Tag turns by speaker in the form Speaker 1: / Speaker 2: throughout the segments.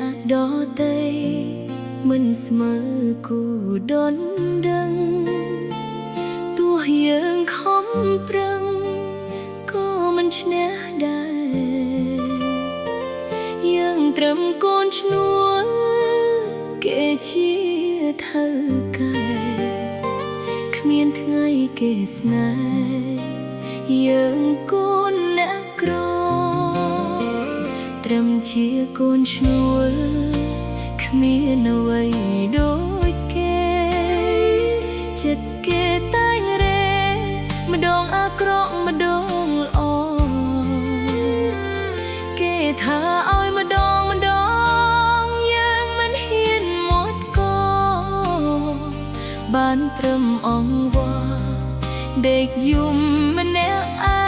Speaker 1: អ្នកដទៃមិនស្មើគូដនដឹងទោះយើងខំប្រឹងក៏មិនឈ្នះដែរយើងត្រឹមកូនឈ្នួលគេជាថៅកែគ្មានថ្ងៃគេស្នេហ៍យើងកូនអ្នកក្រត្រឹមជាកូនឈ្នួលគ្មានអ្វីដូចគេចិត្តគេតែងរេម្ដងអាក្រក់ម្ដងល្អគេថាឲ្យម្ដងយើងមិនហ៊ានមាត់កបានត្រឹមអង្វរដេកយំម្នាក់ឯង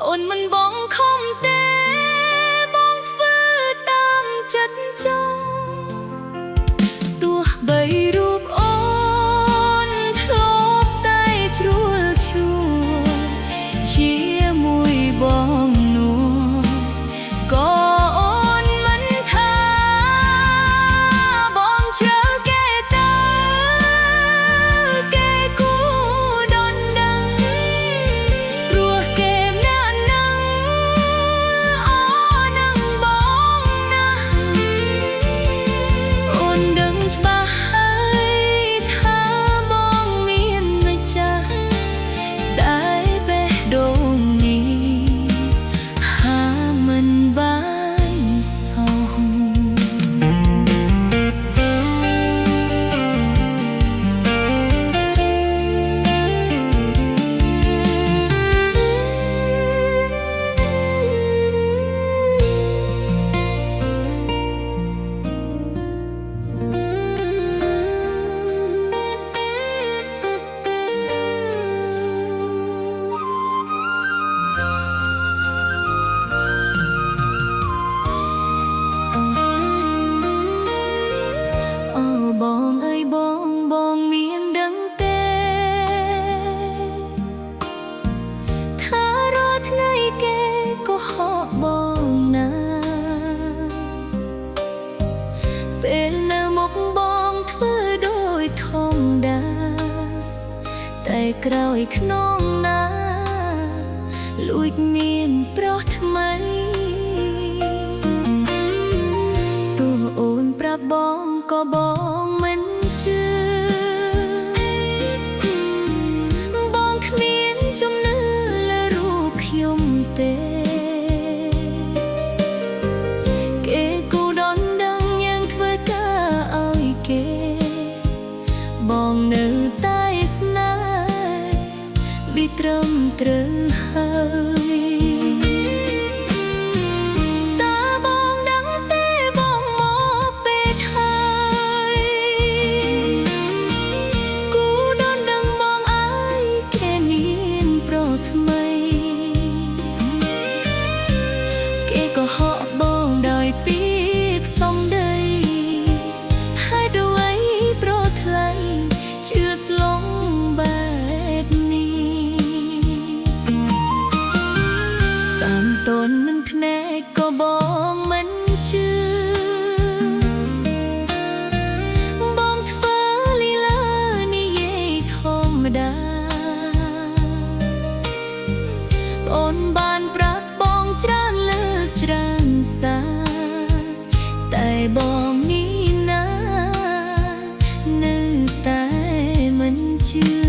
Speaker 1: អូនមិនបងខំទេបងធ្វើតាមចិត្តចង់ទោះបីរូបអូនធ្លាប់តែជ្រួលឈួលជាមួយបងនោះក៏អូនមិនថាបងជ្រើគេទៅគេគួរដនដឹងព្រោះគេបងអើយបងមានដឹងទេថារាល់ថ្ងៃគេក៏ហកបងណាពេលនៅមុខបងធ្វើដូចធម្មតាតែក្រោយខ្នងណាលួចមានប្រុសថ្មីទោះអូនប្រាប់បងក៏បងមិនជឿបងគ្មានជំនឿលើរូបខ្ញុំទេគេគូដនដឹងយើងធ្វើការឲ្យគេបងនៅតែស្នេហ៍វាត្រឹមត្រូវហើយគូដនដឹងបងអើយ អូនបានប្រាប់បងច្រើនលើកច្រើនសារតែបងនេះណានៅតែមិនជឿ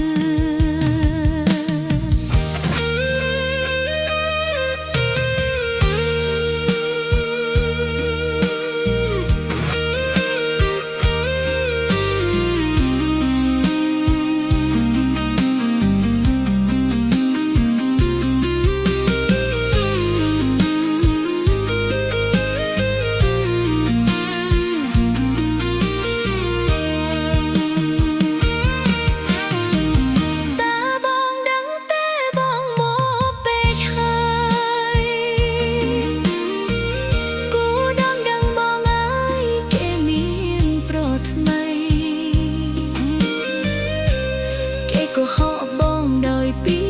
Speaker 1: ก็ហៅបងដោយពា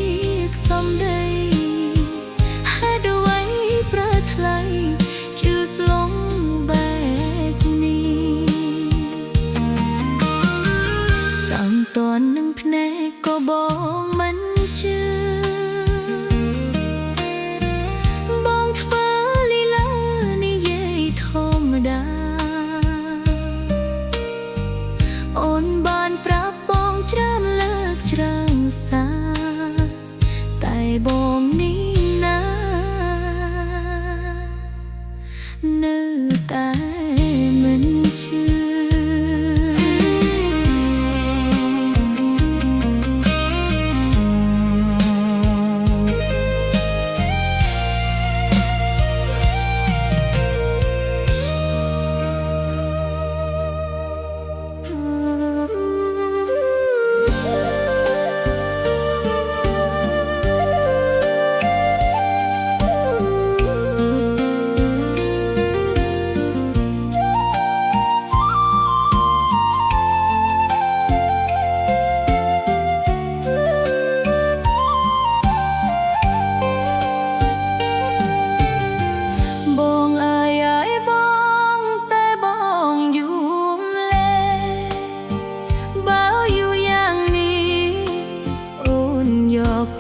Speaker 1: ក្យសំដីហេតុអ្វីប្រថ្លៃជឿស្លងបែបនេះតាមតននឹងភ្នែកក៏បងមិនជឿបងធ្វើលីឡានិយាយធម្មតាអូនបានប្រាប់បងច្រើនលើកច្រើនសារតែបងនេះណានៅតែមិនជឿ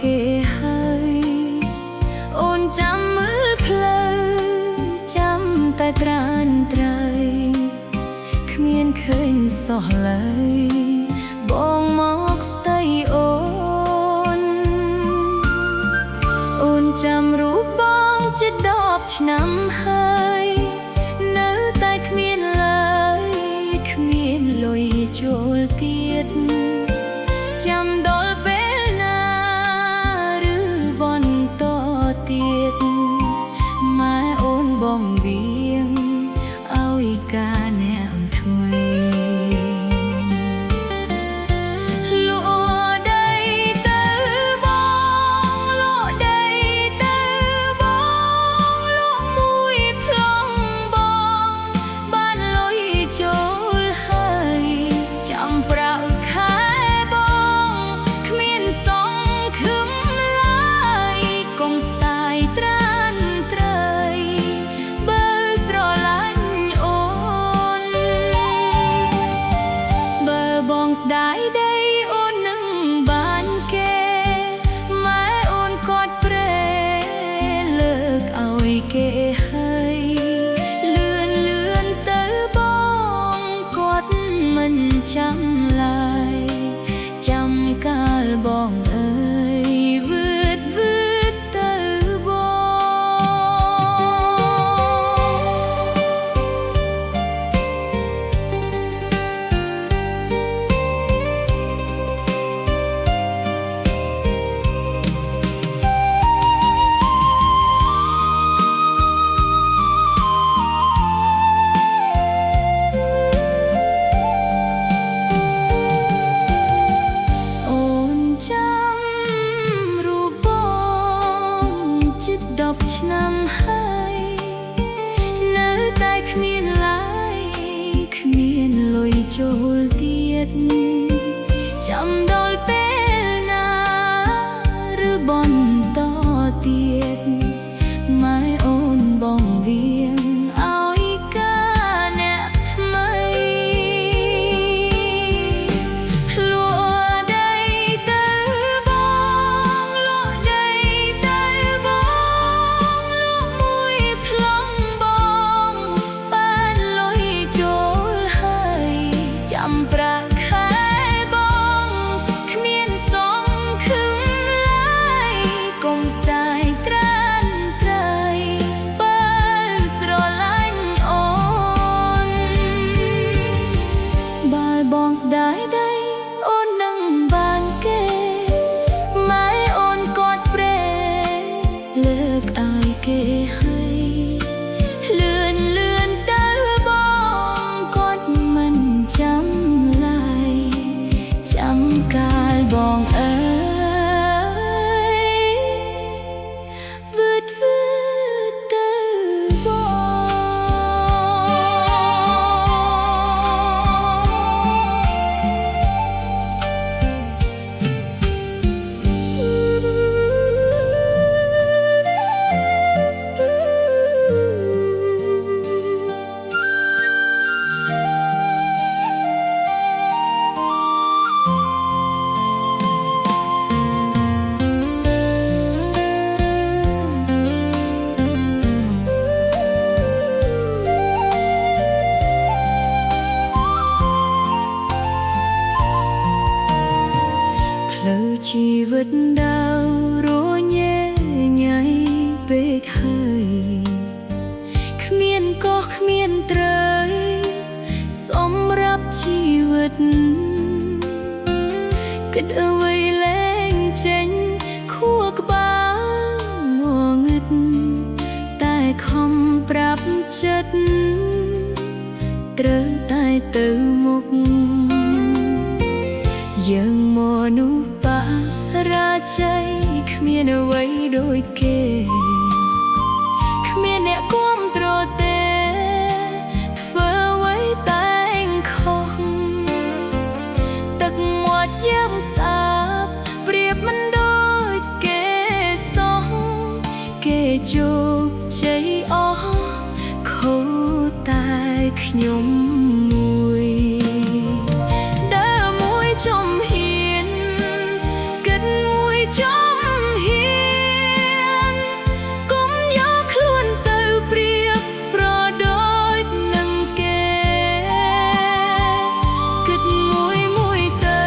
Speaker 1: គេហើយអូនចាំមើលផ្លូវចាំតែត្រានត្រៃគ្មានឃើញសោះឡើយបងមកស្ដីអូនចាំរូបបងជិត10ឆ្នាំហើយនៅតែគ្មានឡើយគ្មានលុយចូលទៀតចាំដល់ពេលម៉ែអូនបងវៀងឲ្យការអ្នកថ្មីលក់ដីទៅបងលក់ដីទៅបងលក់មួយផ្លងបងបានលុយចូលហើយចាំប្រាក់ខែ វិតដាវរញ៉េញ៉ៃពេកហើយគ្មានកោះគ្មានត្រូវសម្រាប់ជីវិតគិតអ្វីលែងចេញខួរក្បាលងងឹតតែខំប្រាប់ចិត្តត្រូវតែទៅមុខយើងមនុស្សបារាជ័យគ្មានអ្វីដូចគេគ្មានអ្នកគាំទ្រទេធ្វើអ្វីតែងខុសទឹកមាត់យើងសាបប្រៀបមិនដូចគេសោះគេជោគជ័យអស់ខូចតែខ្ញុំមួយដើរមួយចំហៀនគិតមួយចំហៀនកុំយកខ្លួនទៅប្រៀបប្រដូចនឹងគេគិតមួយទៅ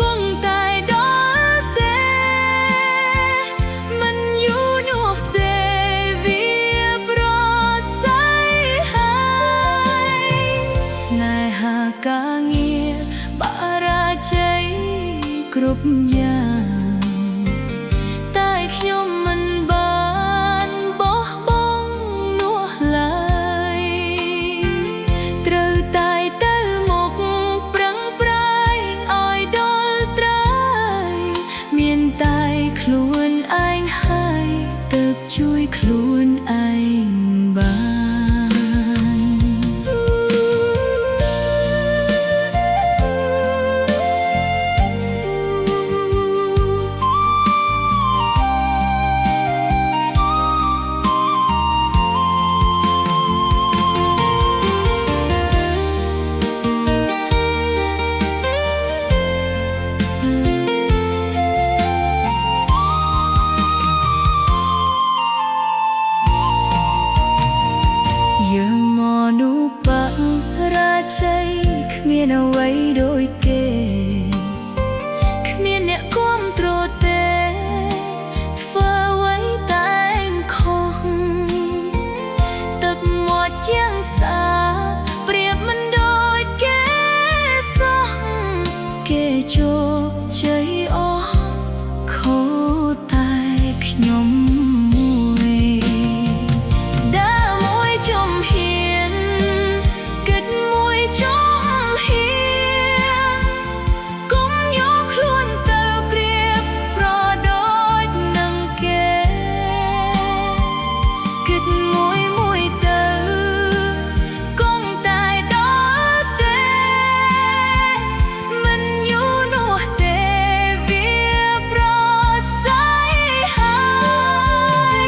Speaker 1: គង់តែដល់ទេមិនយូរនោះទេវាប្រស័យហើយស្នេហាការងារបារាជ័យគ្រប់យ៉ាងតែខ្ញុំមិនបានបោះបង់នោះឡើយត្រូវតែទៅមុខប្រឹងប្រែងឲ្យដល់ត្រើយមានតែខ្លួនឯងហើយទើបជួយខ្លួនឯងបានយើងមនុស្សបារាជ័យគ្មានអ្វីដូចគេគ្មានអ្នកគាំទ្រទេធ្វើអ្វីតែងខុសទឹកមាត់យ៉ាងសាប្រៀបមិនដូចគេសោះគេជោគជ័យអស់ខូចតែខ្ញុំមួយដើរមួយចំហៀនគិតមួយចំហៀនកុំយកខ្លួនទៅប្រៀបប្រដូចនឹងគេគិតមួយទៅគង់តែដល់ទេមិនយូរនោះទេវាប្រស័យហើយ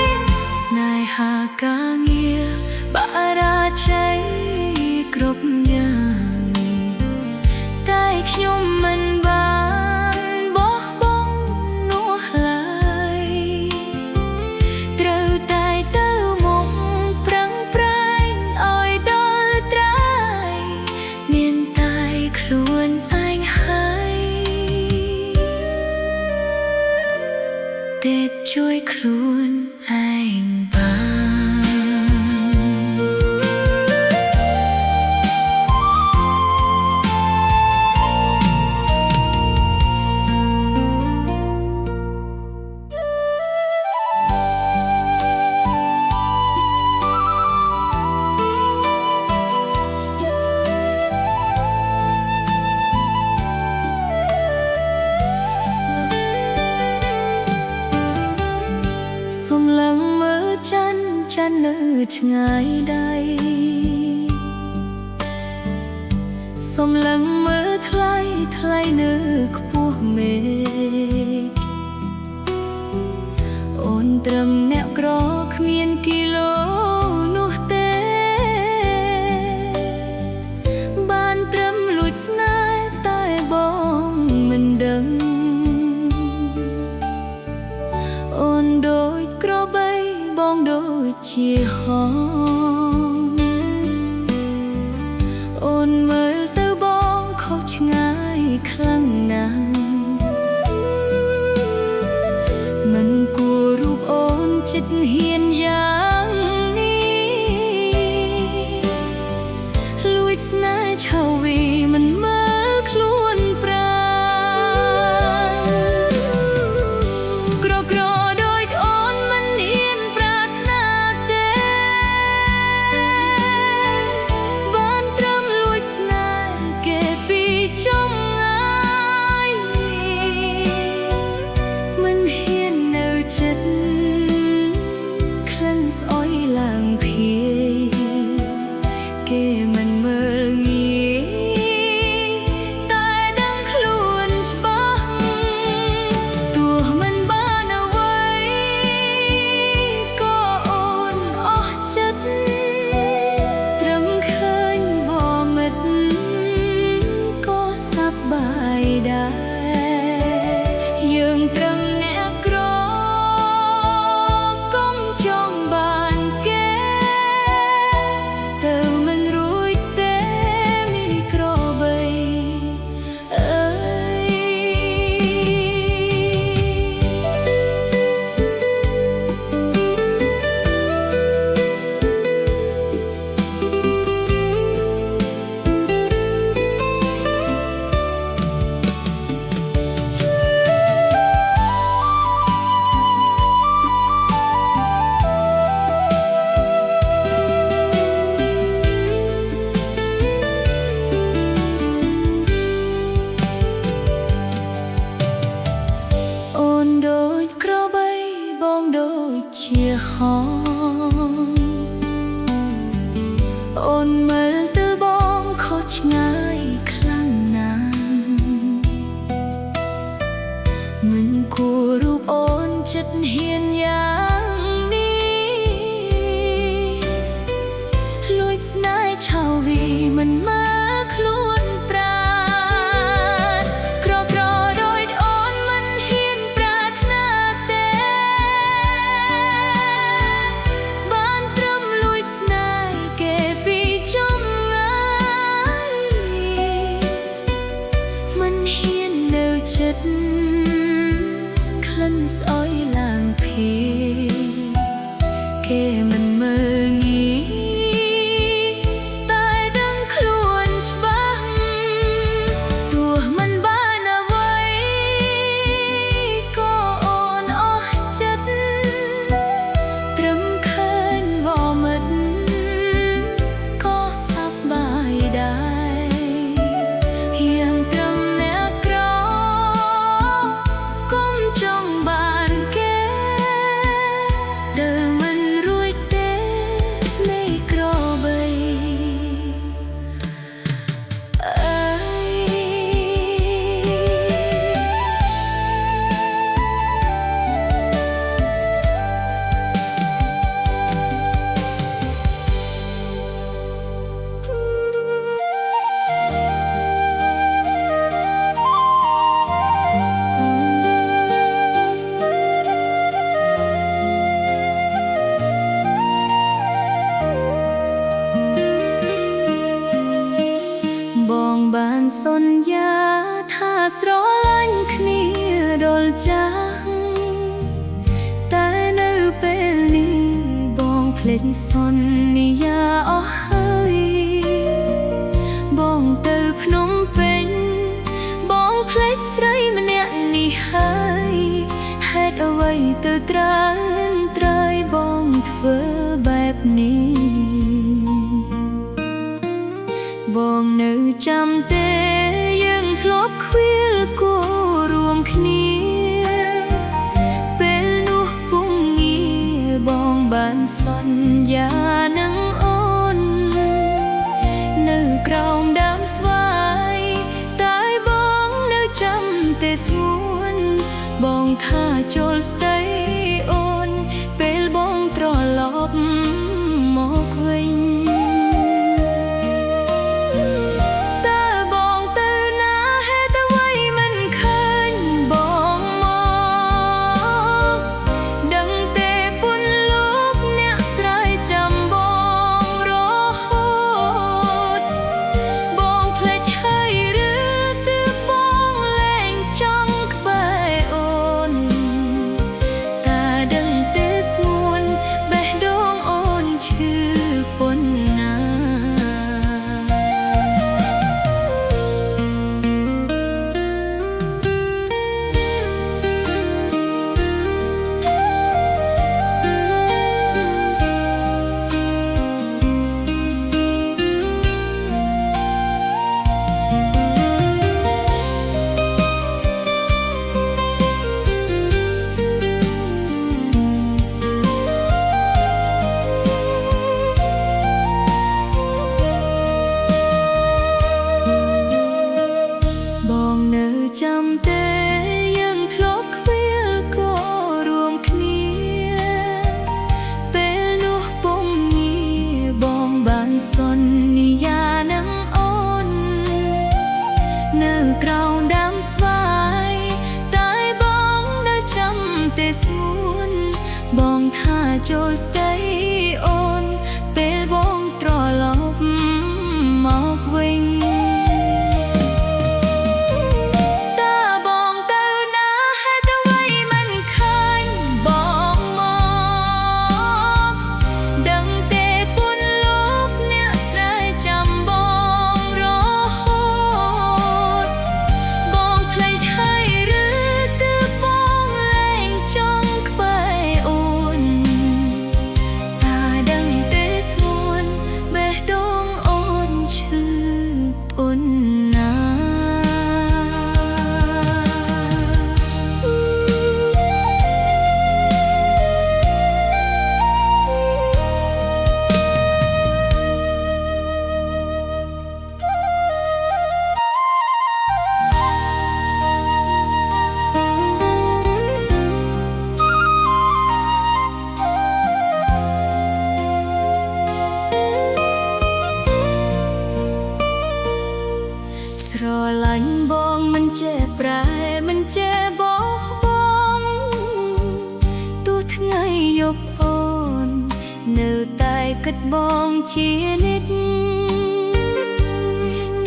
Speaker 1: ស្នេហាការងារបារាជ័យគ្រប់យ៉ាងតែខ្ញុំមិនបានបោះបង់នោះឡើយត្រូវតែទៅមុខប្រឹងប្រែងឲ្យដល់ត្រើយមានតែខ្លួនឯងហើយទើបជួយខ្លួនឯងបាន សូមឡើងមើលច័ន្ទនៅឆ្ងាយដៃសូមឡើងមើលថ្លៃនៅខ្ពស់មេឃអូនត្រឹមអ្នកក្រគ្មានគីឡូនោះទេបានត្រឹមលួចស្នេហ៍តែបងមិនដឹងអូនដូចក្របីបងដូចជាហងអូនមើលទៅបងខុសឆ្ងាយខ្លាំងណាស់ ចិត្តហ៊ានយ៉ាងនេះលួចស្នេហ៍ឆៅវីមិនមើលខ្លួនប្រាណក្រក្រដូចអូនមិនហ៊ានប្រាថ្នាទេបានត្រឹមលួចស្នេហ៍គេពីចំងាយមិនហ៊ាននៅចិត្តក្លិនស្អុយឡើងភាយគេមិនមើលងាយតែដឹងខ្លួនច្បាស់ទោះមិនបានអ្វីក៏អូនអស់ចិត្តត្រឹមឃើញវមិត្តក៏សប្បាយដែរយើងត្រឹមអ្នកក្រកុំចង់បានគេទៅមិនរួចទេមីក្របីអើយអូនដូចក្របីបងដូចជាហងអូនមើលទៅបងខុសឆ្ងាយខ្លាំងណាស់មិនគួររូបអូនចិត្តហ៊ានយ៉ាងនេះលួចស្នេហ៍ឆៅវីមិនមើលខ្លួនប្រាណក្រក្រដូចអូនមិនហ៊ានប្រាថ្នាទេបានត្រឹមលួចស្នេហ៍គេពីចំងាយមិនហ៊ាននៅចិត្តក្លិនស្អុយឡើងភាយគេមិនមើលងាយតែដឹងខ្លួនច្បាស់ទោះមិនបានអ្វីក៏អូនអស់ចិត្តត្រឹមឃើញវមិត្តក៏សប្បាយដែរយើងត្រឹមអ្នកក្រកុំចង់បានគេដើរមិនរួចទេមេក្របីអើបងបានសន្យាថាស្រឡាញ់គ្នាដល់ចាស់តែនៅពេលនេះបងភ្លេចសន្យាអស់ហើយបងទៅភ្នំពេញបងភ្លេចស្រីម្នាក់នេះហើយហេតុអ្វីទៅត្រើយត្រើយបងធ្វើបែបនេះបងនៅចាំទេយើងធ្លាប់ឃ្វាលគូរួមគ្នាពេលនោះពុំងារបងបានសន្យានឹងអូននៅក្រោមដើមស្វាយតែបងនៅចាំទេស្ងួនបងថាចូលស្ដីអូនពេលបងត្រឡប់មកវិញដឹងទេស្ងួ ចូលស្ដីអូនពេលបងត្រឡប់មកវិញតើបងទៅណាហេតុអ្វីមិនឃើញបងមកដឹងទេពុនលោកអ្នកស្រែចាំបងរហូតបងភ្លេចហើយឬទើបបងលែងចង់ក្បែរអូនតាដឹងទេស្ងួនបេះដូងអូនឈឺពុនណាស្រឡាញ់បងមិនចេះប្រែមិនចេះបោះបង់ទោះថ្ងៃយប់អូននៅតែគិតបងជានិច្ច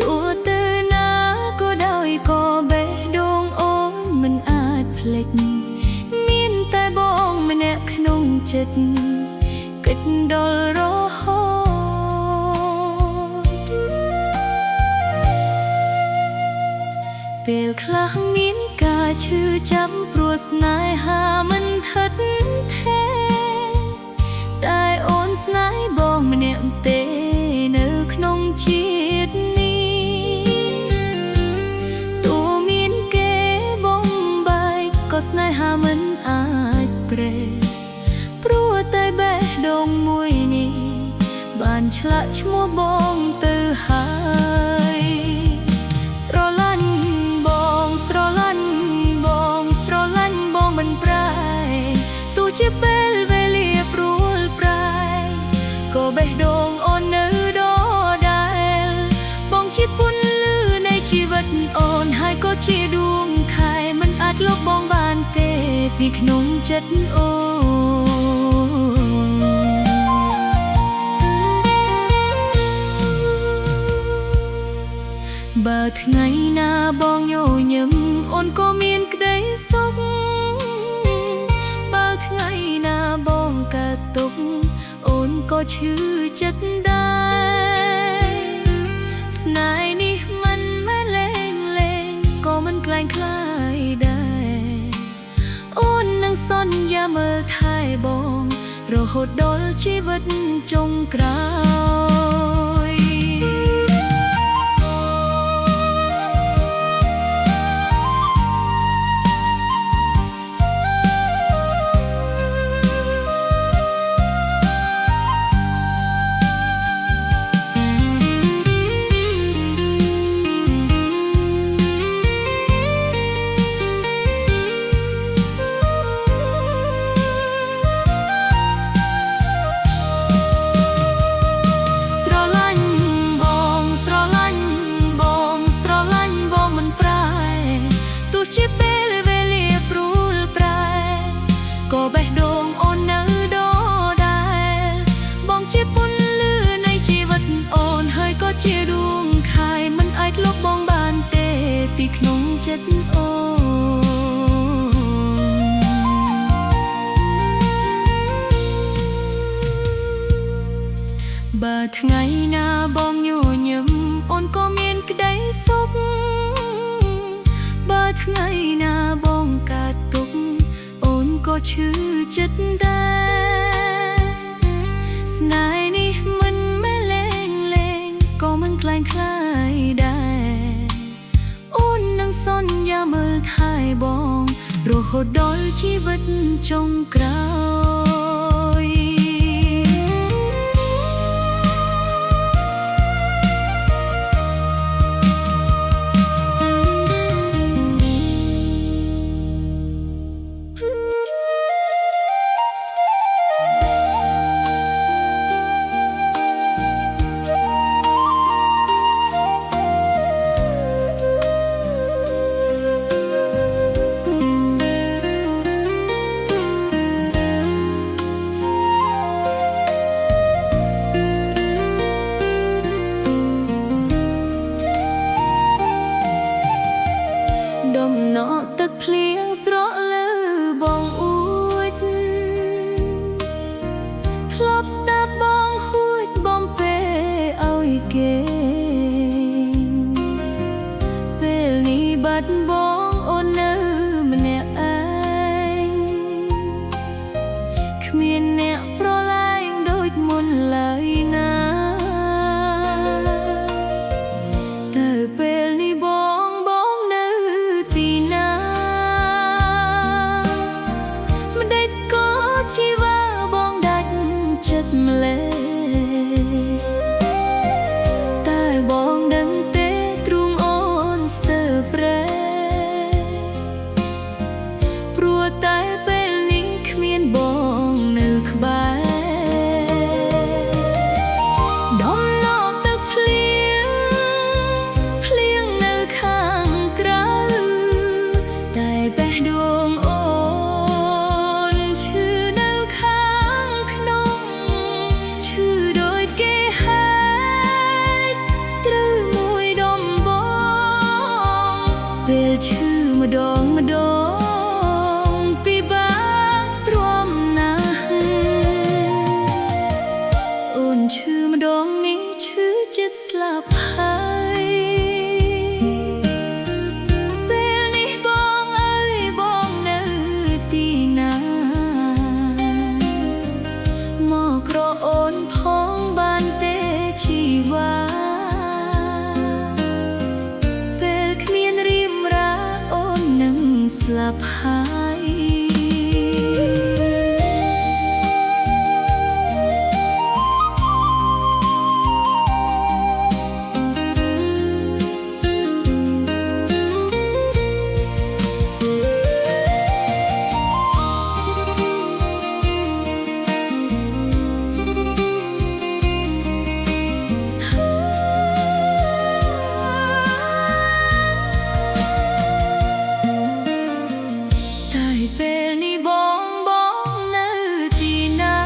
Speaker 1: ទោះទៅណាក៏ដោយក៏បេះដូងអូនមិនអាចភ្លេចមានតែបងម្នាក់ក្នុងចិត្តគិតដល់រហូតពេលខ្លះមានការឈឺចាប់ព្រោះស្នេហាមិនថិតថេរតែអូនស្នេហ៍បងម្នាក់ទេនៅក្នុងជាតិនេះទោះមានគេបំបែកក៏ស្នេហាមិនអាចប្រែព្រោះតែបេះដូងមួយនេះបានឆ្លាក់ឈ្មោះបងទៅហើយស្រឡាញ់បងស្រឡាញ់បងស្រឡាញ់បងមិនប្រែទោះជាពេលវេលាព្រួលប្រែក៏បេះដូងអូននៅដដែលបងជាពន្លឺនៃជីវិតអូនហើយក៏ជាដួងខែមិនអាចលុបបងបានទេពីក្នុងចិត្តអូនបើថ្ងៃណាបងញញឹមអូនក៏មានក្តីសុខបើថ្ងៃណាបងកើតទុក្ខអូនក៏ឈឺចិត្តដែរស្នេហ៍នេះមិនមែនលេងលេងក៏មិនក្លែងក្លាយដែរអូននឹងសន្យាមើលថែបងរហូតដល់ជីវិតចុងក្រោយជាពេលវេលាព្រួលប្រែក៏បេះដូងអូននៅដដែលបងជាពន្លឺនៃជីវិតអូនហើយក៏ជាដួងខែមិនអាចលុបបងបានទេពីក្នុងចិត្តអូនបើថ្ងៃណាបងញញឹមអូនក៏មានក្តីសុខបើថ្ងៃណាបងកើតទុក្ខអូនក៏ឈឺចិត្តដែរស្នេហ៍នេះមិនមែនលេងលេងក៏មិនក្លែងក្លាយដែរអូននឹងសន្យាមើលថែបងរហូតដល់ជីវិតចុងក្រោយ តែពេលនេះគ្មានបងនៅក្បែរដំណក់ទឹកភ្លៀងនៅខាងក្រៅតែបេះដូងអូនឈឺនៅខាងក្នុងឈឺដូចគេហែកត្រូវមួយដំបងពេលឈឺម្ដងពិបាកទ្រាំណាស់អូនឈឺម្ដងនេះឈឺចិត្តស្លាប់ហើយពេលនេះបងអើយបងនៅទីណាមកក្រអូនផងបានទេជីវ៉ាពេលគ្មានរៀមរាអូននឹងស្លាប់ហើយពេលនេះបងនៅទីណា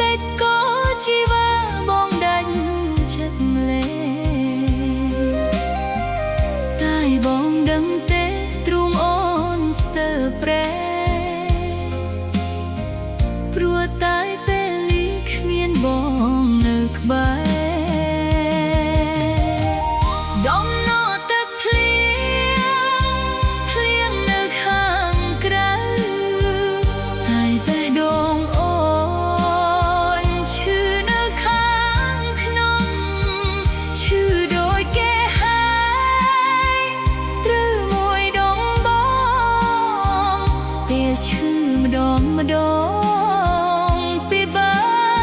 Speaker 1: ដាច់ក៏ជីវ៉ាបងដាច់ចិត្តលេតែបងដឹងទេទ្រូងអូនស្ទើរប្រែព្រោះតែពេលនេះគ្មានបងនៅក្បែរឈឺម្ដងពិបា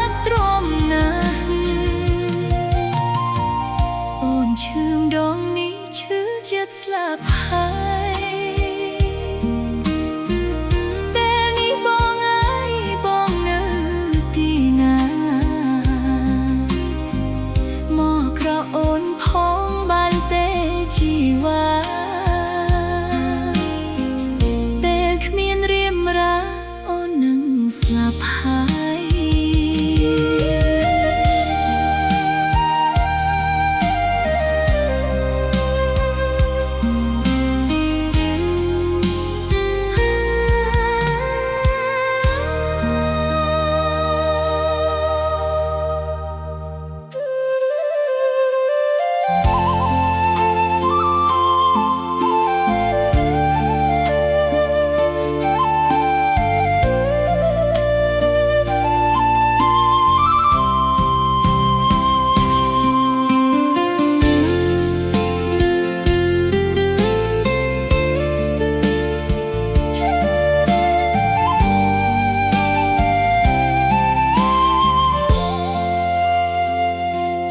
Speaker 1: កទ្រាំណាស់អូនឈឺម្ដងនេះឈឺចិត្តស្លាប់ហើយពេលនេះបងអើយបងនៅទីណាមកក្រអូនផងបានទេជីវ៉ាអូននឹងស្លាប់ហើយ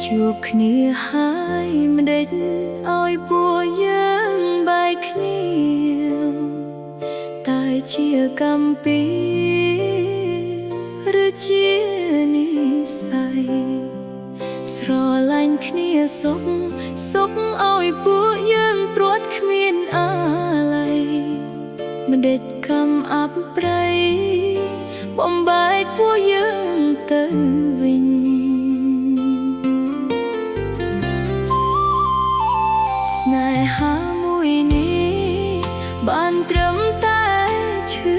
Speaker 1: ជួបគ្នាហើយមិនដេចឲ្យពួកយើងបែកគ្នាតែជាកម្មពីឬជានិស្ស័យស្រឡាញ់គ្នាសុខឲ្យពួកយើងព្រាត់គ្មានអាល័យមិនដេចកំអាប់ប្រៃបំបែកពួកយើងទៅវិញស្នេហាមួយនេះបានត្រឹមតែឈឺ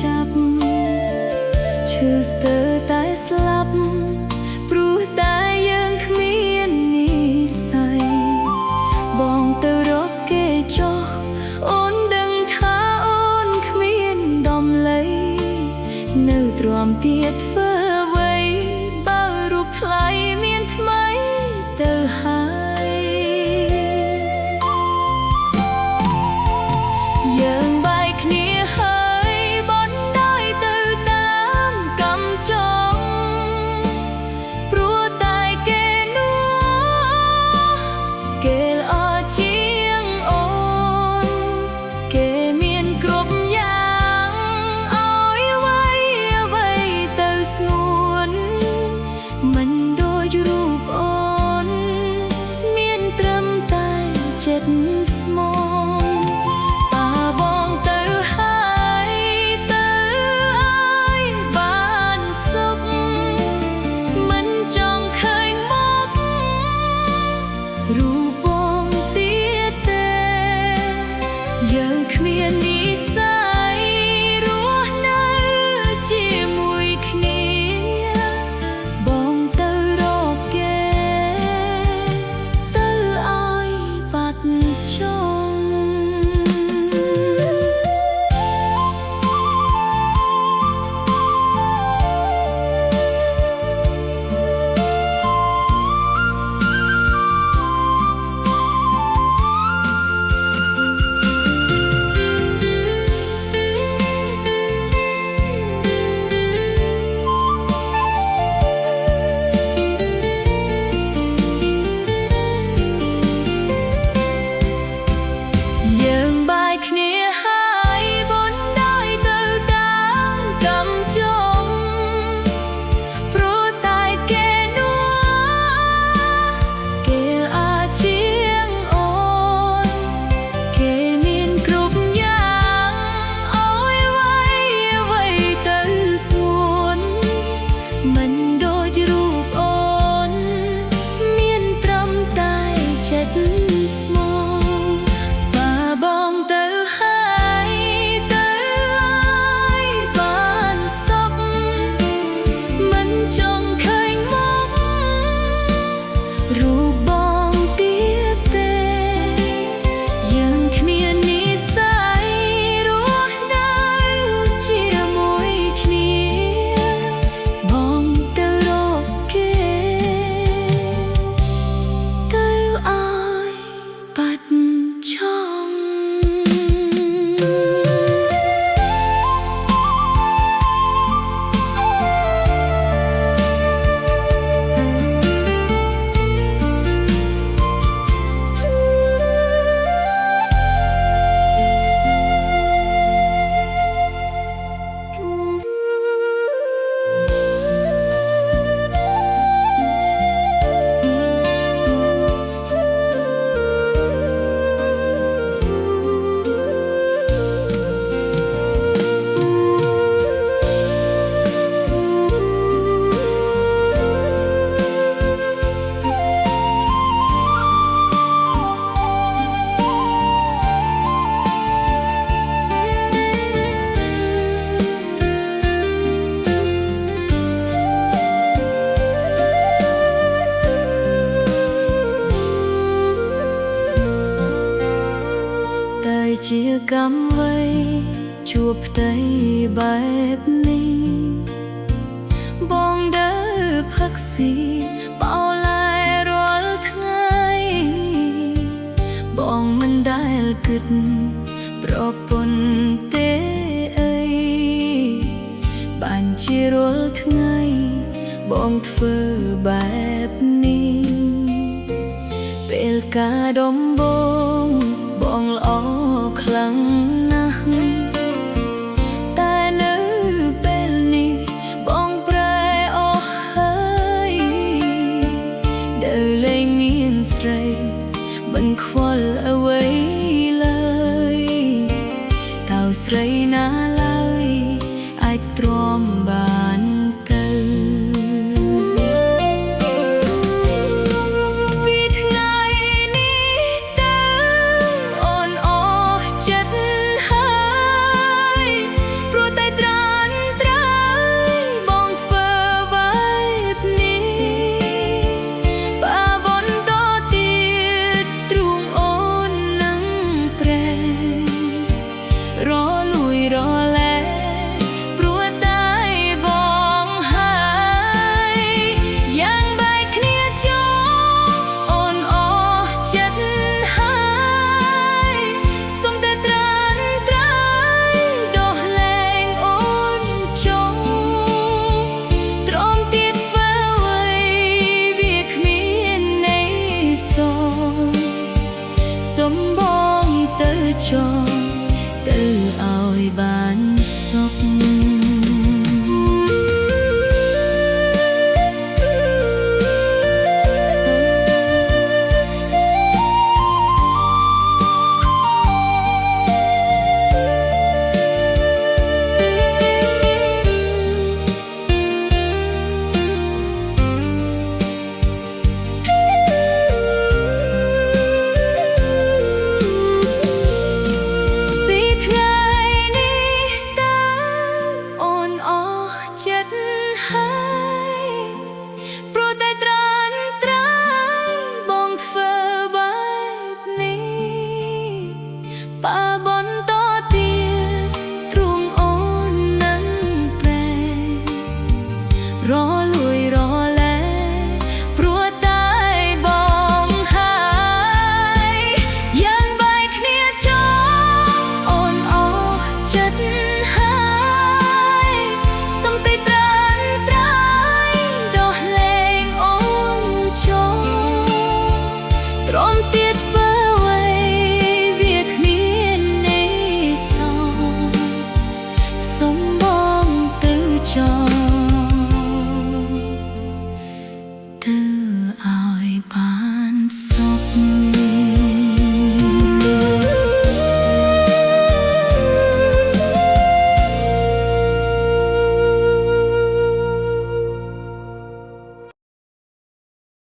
Speaker 1: ចាប់ឈឺស្ទើរតែស្លាប់ព្រោះតែយើងគ្មាននិស្ស័យបងទៅរកគេចុះអូនដឹងថាអូនគ្មានដំឡីនៅទ្រាំទៀតធ្វើអ្វីបើរូបថ្លៃមានថ្មីទៅហើយយើងបែកគ្នាហើយបន់ដោយទៅតាមកម្មចង់ព្រោះតែគេនោះគេល្អជាងអូនគេ មាននិស្ស័យរស់នៅជាមួយគ្នាបងទៅរកគេទៅឲ្យបាត់ចង់គ្នាហើយបនដោយទៅតាមកំចុងព្រោះតែគេនោះគេអាចជាងអូនគេមានគ្រប់យ៉ាងអើយអ្វីទៅស្ងួនមិនដូចរូបអូនមានត្រឹមតែចិត្តស្មោះបងទៅរូបបងទៀតទេយើងគ្មាននិស្ស័យរស់នៅជាមួយគ្នាបងទៅរកគេទៅឲ្យបាត់ចង់ជាកម្មវ័យជួបផ្ទៃបែបនេះបងដើរផឹកស៊ីបោឡាយរាល់ថ្ងៃបងមិនដែលគិតប្រពន្ធទេអីបានជារាល់ថ្ងៃបងធ្វើបែបនេះពេលការដំបងបងល្អខ្លាំងណាស់តែនៅពេលនេះបងប្រែអស់ហើយដែលលែងមានស្រីមិនខ្វល់អ្វីឡើយតើស្រីណាឡើយអាចទ្រាំបានទៅចង់ទៅឲ្យបាន